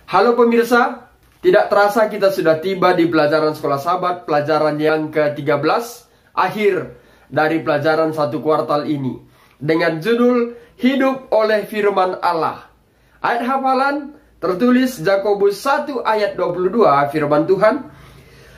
Halo pemirsa, tidak terasa kita sudah tiba di pelajaran Sekolah Sahabat, pelajaran yang ke-13, akhir dari pelajaran satu kuartal ini, dengan judul Hidup oleh Firman Allah. Ayat hafalan tertulis Yakobus 1 ayat 22, firman Tuhan,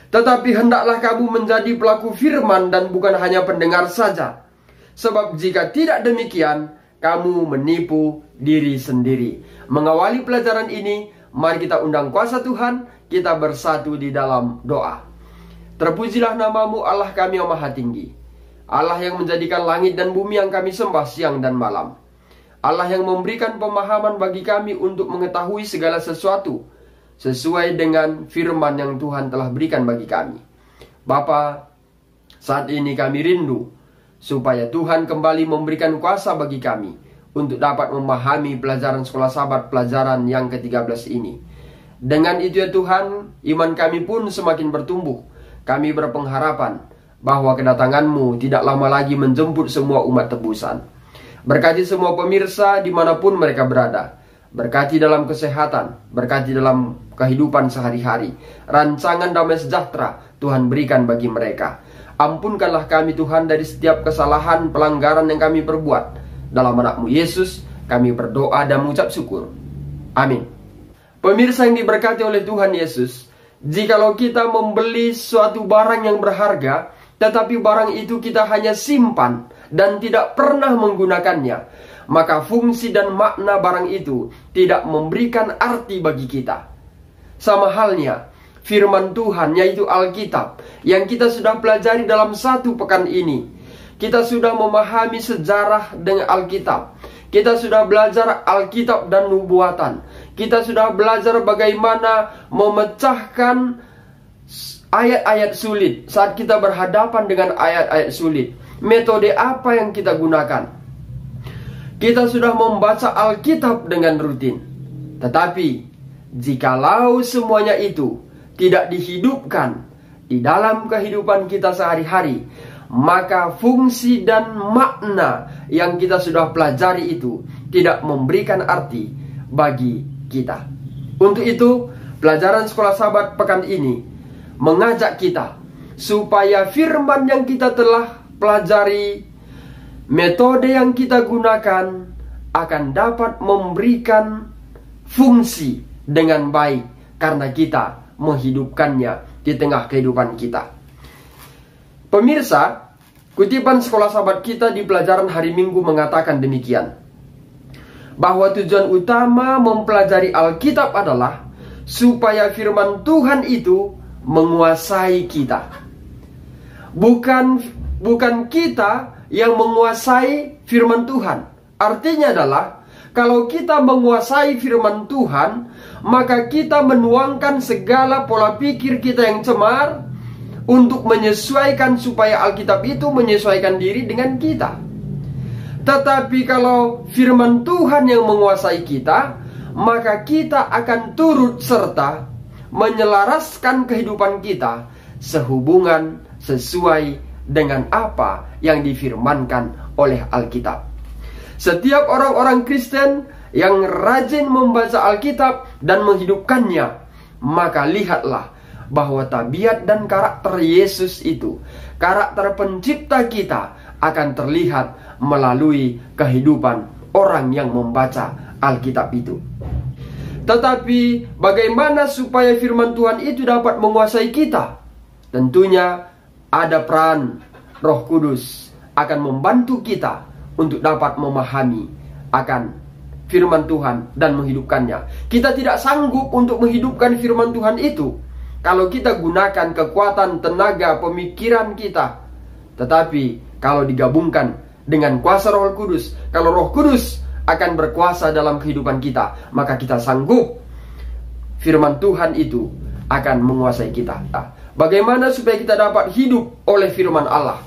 "Tetapi hendaklah kamu menjadi pelaku firman dan bukan hanya pendengar saja. Sebab jika tidak demikian, kamu menipu diri sendiri." Mengawali pelajaran ini, mari kita undang kuasa Tuhan, kita bersatu di dalam doa. Terpujilah namamu Allah kami yang maha tinggi, Allah yang menjadikan langit dan bumi yang kami sembah siang dan malam, Allah yang memberikan pemahaman bagi kami untuk mengetahui segala sesuatu sesuai dengan firman yang Tuhan telah berikan bagi kami. Bapa, saat ini kami rindu supaya Tuhan kembali memberikan kuasa bagi kami untuk dapat memahami pelajaran Sekolah Sahabat, pelajaran yang ke-13 ini. Dengan itu ya Tuhan, iman kami pun semakin bertumbuh. Kami berpengharapan bahwa kedatangan-Mu tidak lama lagi menjemput semua umat tebusan. Berkati semua pemirsa dimanapun mereka berada. Berkati dalam kesehatan, berkati dalam kehidupan sehari-hari. Rancangan damai sejahtera Tuhan berikan bagi mereka. Ampunkanlah kami Tuhan dari setiap kesalahan, pelanggaran yang kami perbuat. Dalam nama-Mu Yesus kami berdoa dan mengucap syukur. Amin. Pemirsa yang diberkati oleh Tuhan Yesus, jikalau kita membeli suatu barang yang berharga, tetapi barang itu kita hanya simpan dan tidak pernah menggunakannya, maka fungsi dan makna barang itu tidak memberikan arti bagi kita. Sama halnya firman Tuhan, yaitu Alkitab, yang kita sudah pelajari dalam satu pekan ini. Kita sudah memahami sejarah dengan Alkitab. Kita sudah belajar Alkitab dan nubuatan. Kita sudah belajar bagaimana memecahkan ayat-ayat sulit saat kita berhadapan dengan ayat-ayat sulit. Metode apa yang kita gunakan? Kita sudah membaca Alkitab dengan rutin. Tetapi jikalau semuanya itu tidak dihidupkan di dalam kehidupan kita sehari-hari, maka fungsi dan makna yang kita sudah pelajari itu tidak memberikan arti bagi kita. Untuk itu, pelajaran Sekolah Sahabat pekan ini mengajak kita supaya firman yang kita telah pelajari, metode yang kita gunakan akan dapat memberikan fungsi dengan baik karena kita menghidupkannya di tengah kehidupan kita. Pemirsa, kutipan Sekolah Sahabat kita di pelajaran hari Minggu mengatakan demikian, bahwa tujuan utama mempelajari Alkitab adalah supaya firman Tuhan itu menguasai kita. Bukan kita yang menguasai firman Tuhan. Artinya adalah, kalau kita menguasai firman Tuhan, maka kita menuangkan segala pola pikir kita yang cemar untuk menyesuaikan supaya Alkitab itu menyesuaikan diri dengan kita. Tetapi kalau firman Tuhan yang menguasai kita, maka kita akan turut serta menyelaraskan kehidupan kita sehubungan sesuai dengan apa yang difirmankan oleh Alkitab. Setiap orang-orang Kristen yang rajin membaca Alkitab dan menghidupkannya, maka lihatlah bahwa tabiat dan karakter Yesus itu, karakter pencipta kita, akan terlihat melalui kehidupan orang yang membaca Alkitab itu. Tetapi bagaimana supaya firman Tuhan itu dapat menguasai kita? Tentunya ada peran Roh Kudus akan membantu kita untuk dapat memahami akan firman Tuhan dan menghidupkannya. Kita tidak sanggup untuk menghidupkan firman Tuhan itu kalau kita gunakan kekuatan, tenaga, pemikiran kita. Tetapi kalau digabungkan dengan kuasa Roh Kudus, kalau Roh Kudus akan berkuasa dalam kehidupan kita, maka kita sanggup firman Tuhan itu akan menguasai kita. Bagaimana supaya kita dapat hidup oleh firman Allah?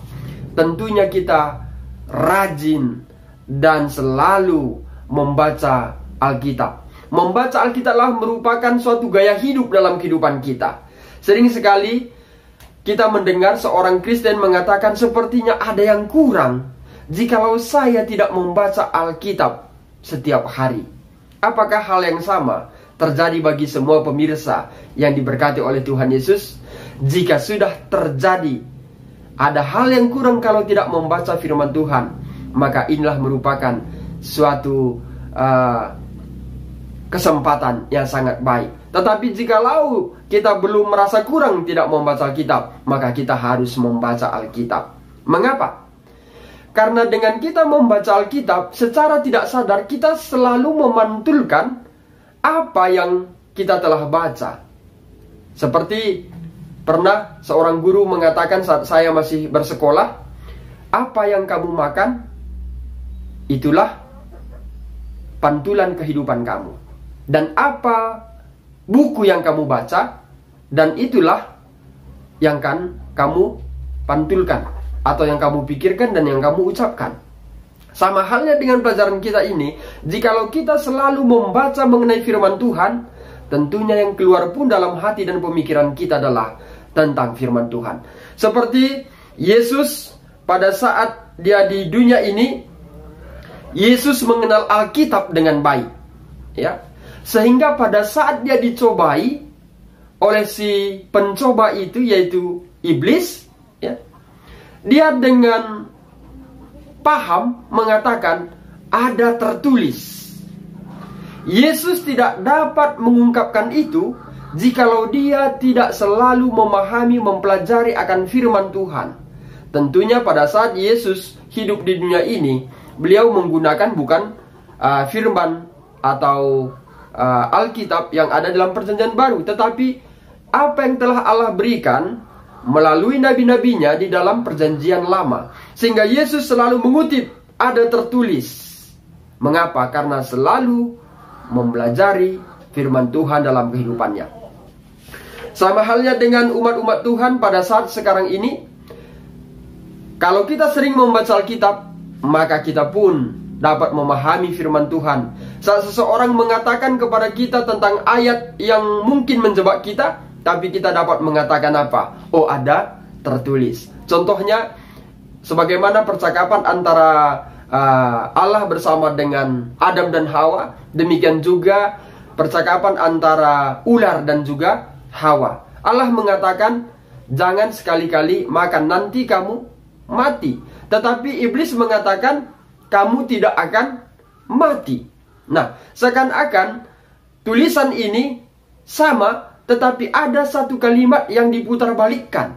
Tentunya kita rajin dan selalu membaca Alkitab. Membaca Alkitablah merupakan suatu gaya hidup dalam kehidupan kita. Sering sekali kita mendengar seorang Kristen mengatakan, sepertinya ada yang kurang jikalau saya tidak membaca Alkitab setiap hari. Apakah hal yang sama terjadi bagi semua pemirsa yang diberkati oleh Tuhan Yesus. Jika sudah terjadi ada hal yang kurang kalau tidak membaca firman Tuhan, maka inilah merupakan suatu kesempatan yang sangat baik. Tetapi jikalau kita belum merasa kurang tidak membaca Alkitab, maka kita harus membaca Alkitab. Mengapa? Karena dengan kita membaca Alkitab, secara tidak sadar kita selalu memantulkan apa yang kita telah baca. Seperti pernah seorang guru mengatakan saat saya masih bersekolah, apa yang kamu makan, itulah pantulan kehidupan kamu. Dan apa buku yang kamu baca, dan itulah yang kan kamu pantulkan, atau yang kamu pikirkan dan yang kamu ucapkan. Sama halnya dengan pelajaran kita ini, jikalau kita selalu membaca mengenai firman Tuhan, tentunya yang keluar pun dalam hati dan pemikiran kita adalah tentang firman Tuhan. Seperti Yesus pada saat dia di dunia ini, Yesus mengenal Alkitab dengan baik, ya. Sehingga pada saat dia dicobai oleh si pencoba itu, yaitu iblis, ya, dia dengan paham mengatakan ada tertulis. Yesus tidak dapat mengungkapkan itu jikalau dia tidak selalu memahami, mempelajari akan firman Tuhan. Tentunya pada saat Yesus hidup di dunia ini, beliau menggunakan bukan firman atau Alkitab yang ada dalam perjanjian baru, tetapi apa yang telah Allah berikan melalui nabi-nabinya di dalam perjanjian lama. Sehingga Yesus selalu mengutip ada tertulis. Mengapa? Karena selalu mempelajari firman Tuhan dalam kehidupannya. Sama halnya dengan umat-umat Tuhan pada saat sekarang ini. Kalau kita sering membaca Alkitab, maka kita pun dapat memahami firman Tuhan. Saat seseorang mengatakan kepada kita tentang ayat yang mungkin menjebak kita, tapi kita dapat mengatakan apa? Oh, ada tertulis. Contohnya, sebagaimana percakapan antara Allah bersama dengan Adam dan Hawa, demikian juga percakapan antara ular dan juga Hawa. Allah mengatakan, jangan sekali-kali makan, nanti kamu mati. Tetapi iblis mengatakan, kamu tidak akan mati. Nah, seakan-akan tulisan ini sama, tetapi ada satu kalimat yang diputarbalikkan.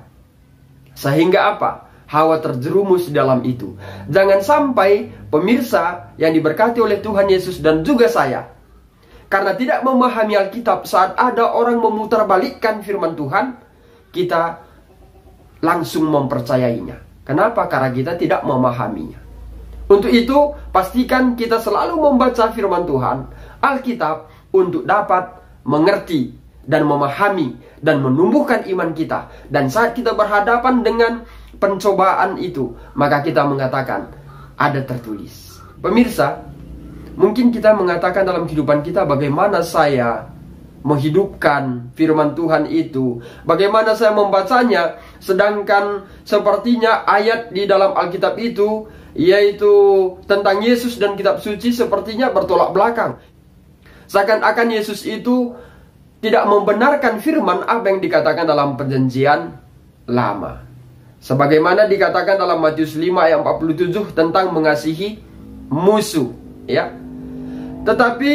Sehingga apa? Hawa terjerumus dalam itu. Jangan sampai pemirsa yang diberkati oleh Tuhan Yesus dan juga saya, karena tidak memahami Alkitab, saat ada orang memutarbalikkan firman Tuhan, kita langsung mempercayainya. Kenapa? Karena kita tidak memahaminya. Untuk itu, pastikan kita selalu membaca firman Tuhan, Alkitab, untuk dapat mengerti dan memahami dan menumbuhkan iman kita. Dan saat kita berhadapan dengan pencobaan itu, maka kita mengatakan, ada tertulis. Pemirsa, mungkin kita mengatakan dalam kehidupan kita, bagaimana saya menghidupkan firman Tuhan itu, bagaimana saya membacanya, sedangkan sepertinya ayat di dalam Alkitab itu, yaitu tentang Yesus dan kitab suci, sepertinya bertolak belakang. Seakan-akan Yesus itu tidak membenarkan firman apa yang dikatakan dalam perjanjian lama. Sebagaimana dikatakan dalam Matius 5 ayat 47 tentang mengasihi musuh, ya. Tetapi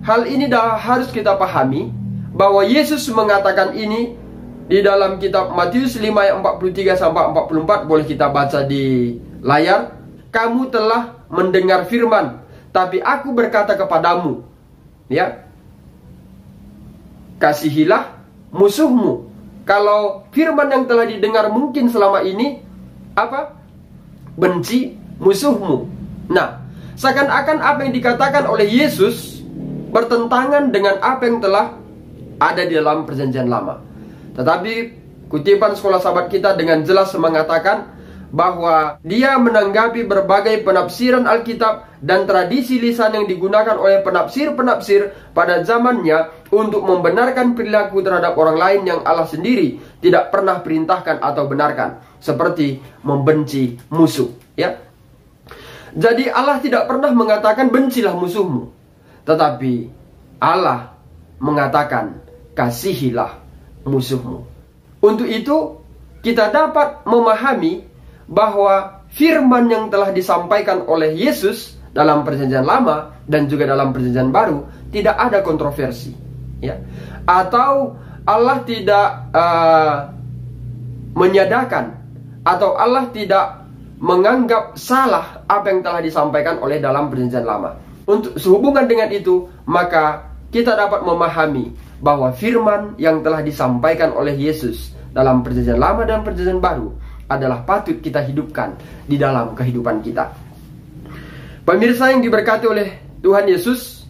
hal ini harus kita pahami bahwa Yesus mengatakan ini di dalam kitab Matius 5 ayat 43 sampai 44, boleh kita baca di layar. Kamu telah mendengar firman, tapi aku berkata kepadamu, ya, kasihilah musuhmu. Kalau firman yang telah didengar mungkin selama ini, apa? Benci musuhmu. Nah, seakan-akan apa yang dikatakan oleh Yesus bertentangan dengan apa yang telah ada di dalam perjanjian lama. Tetapi kutipan sekolah sahabat kita dengan jelas mengatakan bahwa dia menanggapi berbagai penafsiran Alkitab dan tradisi lisan yang digunakan oleh penafsir-penafsir pada zamannya untuk membenarkan perilaku terhadap orang lain yang Allah sendiri tidak pernah perintahkan atau benarkan, seperti membenci musuh, ya. Jadi Allah tidak pernah mengatakan bencilah musuhmu, tetapi Allah mengatakan, kasihilah musuhmu. Untuk itu, kita dapat memahami bahwa firman yang telah disampaikan oleh Yesus dalam Perjanjian Lama dan juga dalam Perjanjian Baru tidak ada kontroversi, ya. Atau Allah tidak menyadakan atau Allah tidak menganggap salah apa yang telah disampaikan oleh dalam Perjanjian Lama. Untuk sehubungan dengan itu, maka kita dapat memahami bahwa firman yang telah disampaikan oleh Yesus dalam Perjanjian Lama dan Perjanjian Baru adalah patut kita hidupkan di dalam kehidupan kita. Pemirsa yang diberkati oleh Tuhan Yesus,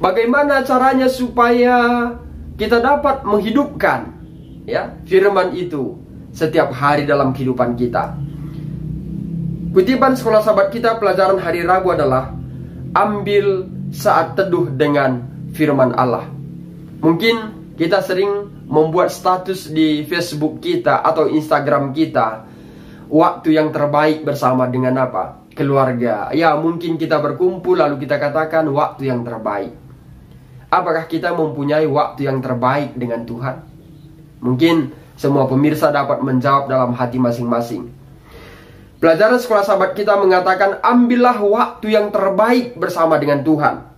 bagaimana caranya supaya kita dapat menghidupkan, ya, firman itu setiap hari dalam kehidupan kita? Kutipan sekolah sahabat kita pelajaran hari Rabu adalah ambil saat teduh dengan firman Allah. Mungkin kita sering membuat status di Facebook kita atau Instagram kita, waktu yang terbaik bersama dengan apa? Keluarga. Ya, mungkin kita berkumpul lalu kita katakan waktu yang terbaik. Apakah kita mempunyai waktu yang terbaik dengan Tuhan? Mungkin semua pemirsa dapat menjawab dalam hati masing-masing. Pelajaran sekolah sahabat kita mengatakan, ambillah waktu yang terbaik bersama dengan Tuhan.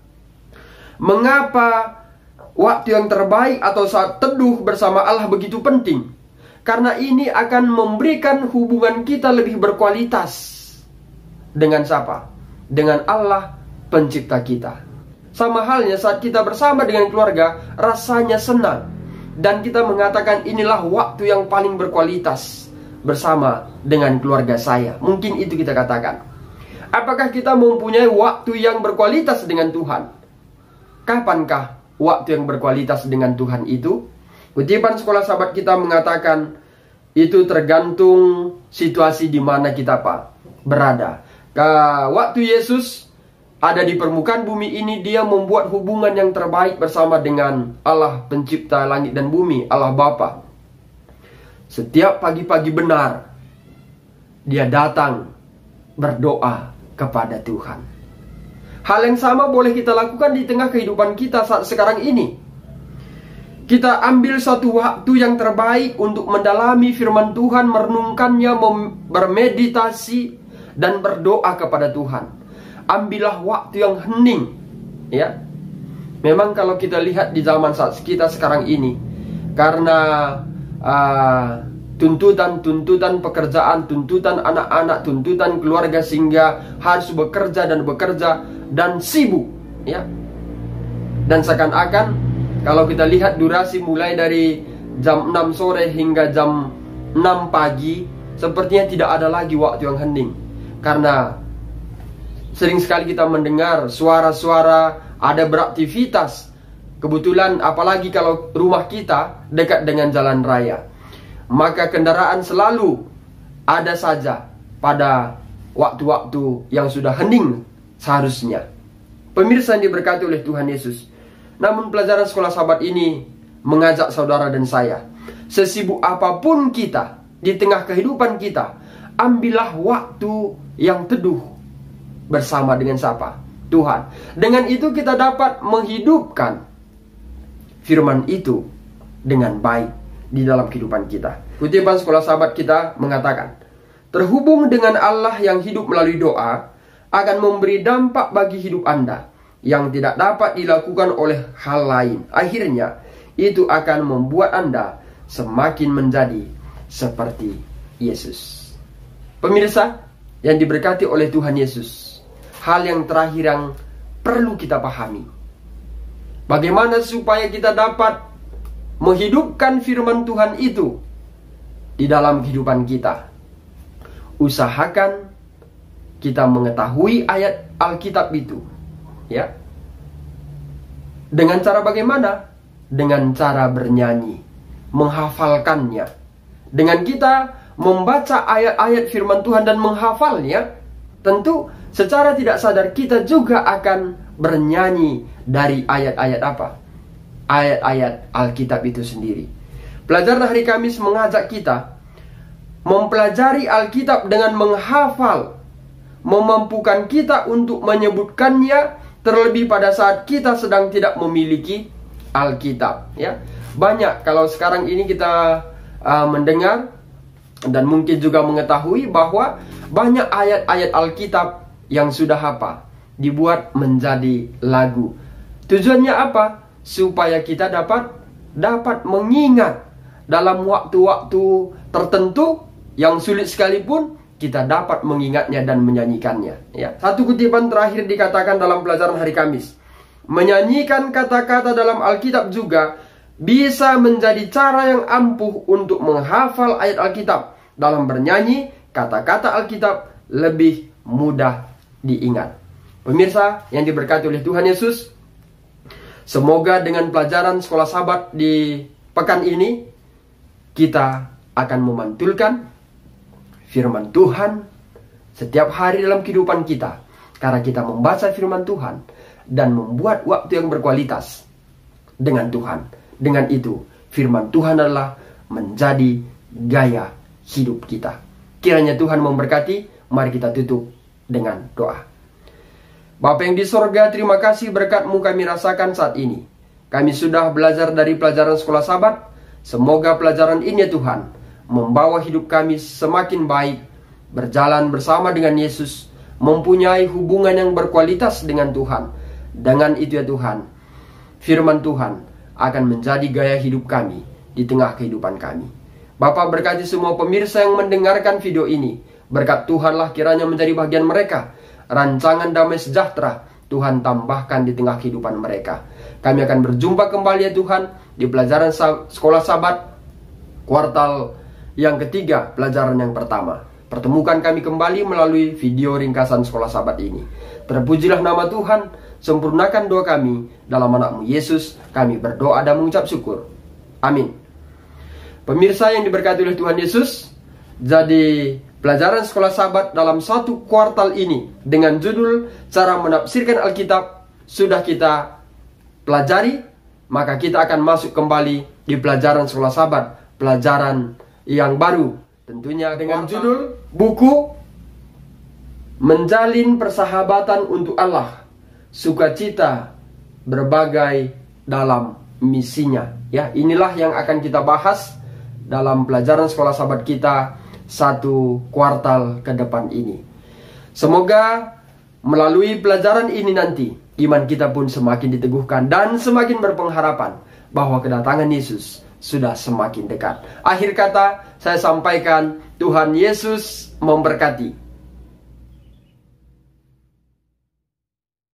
Mengapa waktu yang terbaik atau saat teduh bersama Allah begitu penting? Karena ini akan memberikan hubungan kita lebih berkualitas. Dengan siapa? Dengan Allah pencipta kita. Sama halnya saat kita bersama dengan keluarga, rasanya senang. Dan kita mengatakan, inilah waktu yang paling berkualitas bersama dengan keluarga saya. Mungkin itu kita katakan. Apakah kita mempunyai waktu yang berkualitas dengan Tuhan? Kapankah waktu yang berkualitas dengan Tuhan itu? Kutipan sekolah sahabat kita mengatakan, itu tergantung situasi di mana kita berada. Waktu Yesus ada di permukaan bumi ini, dia membuat hubungan yang terbaik bersama dengan Allah pencipta langit dan bumi, Allah Bapa. Setiap pagi-pagi benar, dia datang berdoa kepada Tuhan. Hal yang sama boleh kita lakukan di tengah kehidupan kita saat sekarang ini. Kita ambil satu waktu yang terbaik untuk mendalami firman Tuhan, merenungkannya, bermeditasi, dan berdoa kepada Tuhan. Ambillah waktu yang hening, ya. Memang kalau kita lihat di zaman saat kita sekarang ini, karena tuntutan pekerjaan, tuntutan anak-anak, tuntutan keluarga, sehingga harus bekerja dan sibuk, ya. Dan seakan-akan kalau kita lihat durasi mulai dari jam 6 sore hingga jam 6 pagi, sepertinya tidak ada lagi waktu yang hening. Karena sering sekali kita mendengar suara-suara ada beraktivitas. Kebetulan apalagi kalau rumah kita dekat dengan jalan raya, maka kendaraan selalu ada saja pada waktu-waktu yang sudah hening seharusnya. Pemirsa yang diberkati oleh Tuhan Yesus, namun pelajaran sekolah sahabat ini mengajak saudara dan saya, sesibuk apapun kita di tengah kehidupan kita, ambillah waktu yang teduh bersama dengan siapa? Tuhan. Dengan itu kita dapat menghidupkan firman itu dengan baik di dalam kehidupan kita. Kutipan sekolah sahabat kita mengatakan, terhubung dengan Allah yang hidup melalui doa akan memberi dampak bagi hidup Anda yang tidak dapat dilakukan oleh hal lain. Akhirnya itu akan membuat Anda semakin menjadi seperti Yesus. Pemirsa yang diberkati oleh Tuhan Yesus, hal yang terakhir yang perlu kita pahami, bagaimana supaya kita dapat menghidupkan firman Tuhan itu di dalam kehidupan kita. Usahakan kita mengetahui ayat Alkitab itu, ya. Dengan cara bagaimana? Dengan cara bernyanyi, menghafalkannya. Dengan kita membaca ayat-ayat firman Tuhan dan menghafalnya, tentu secara tidak sadar kita juga akan bernyanyi dari ayat-ayat apa? Ayat-ayat Alkitab itu sendiri. Pelajaran hari Kamis mengajak kita mempelajari Alkitab dengan menghafal, memampukan kita untuk menyebutkannya, terlebih pada saat kita sedang tidak memiliki Alkitab, ya. Banyak kalau sekarang ini kita mendengar dan mungkin juga mengetahui bahwa banyak ayat-ayat Alkitab yang sudah dibuat menjadi lagu. Tujuannya apa? Supaya kita dapat mengingat dalam waktu-waktu tertentu yang sulit sekalipun, kita dapat mengingatnya dan menyanyikannya, ya. Satu kutipan terakhir dikatakan dalam pelajaran hari Kamis, menyanyikan kata-kata dalam Alkitab juga bisa menjadi cara yang ampuh untuk menghafal ayat Alkitab. Dalam bernyanyi, kata-kata Alkitab lebih mudah diingat. Pemirsa yang diberkati oleh Tuhan Yesus, semoga dengan pelajaran sekolah Sabat di pekan ini, kita akan memantulkan firman Tuhan setiap hari dalam kehidupan kita. Karena kita membaca firman Tuhan dan membuat waktu yang berkualitas dengan Tuhan. Dengan itu, firman Tuhan adalah menjadi gaya hidup kita. Kiranya Tuhan memberkati. Mari kita tutup dengan doa. Bapa yang di sorga, terima kasih berkat-Mu kami rasakan saat ini. Kami sudah belajar dari pelajaran sekolah Sabat. Semoga pelajaran ini, ya Tuhan, membawa hidup kami semakin baik, berjalan bersama dengan Yesus, mempunyai hubungan yang berkualitas dengan Tuhan. Dengan itu, ya Tuhan, firman Tuhan akan menjadi gaya hidup kami di tengah kehidupan kami. Bapa, berkati semua pemirsa yang mendengarkan video ini. Berkat Tuhanlah kiranya menjadi bagian mereka. Rancangan damai sejahtera Tuhan tambahkan di tengah kehidupan mereka. Kami akan berjumpa kembali, ya Tuhan, di pelajaran sekolah Sabat kuartal yang ketiga, pelajaran yang pertama. Pertemukan kami kembali melalui video ringkasan sekolah Sabat ini. Terpujilah nama Tuhan. Sempurnakan doa kami dalam nama-Mu Yesus. Kami berdoa dan mengucap syukur. Amin. Pemirsa yang diberkati oleh Tuhan Yesus, jadi pelajaran sekolah Sabat dalam satu kuartal ini dengan judul cara menafsirkan Alkitab sudah kita pelajari. Maka kita akan masuk kembali di pelajaran sekolah Sabat, pelajaran yang baru, tentunya dengan judul buku Menjalin Persahabatan untuk Allah, Sukacita Berbagai dalam Misinya. Ya, inilah yang akan kita bahas dalam pelajaran sekolah Sabat kita satu kuartal ke depan ini. Semoga melalui pelajaran ini nanti iman kita pun semakin diteguhkan dan semakin berpengharapan bahwa kedatangan Yesus sudah semakin dekat. Akhir kata saya sampaikan, Tuhan Yesus memberkati.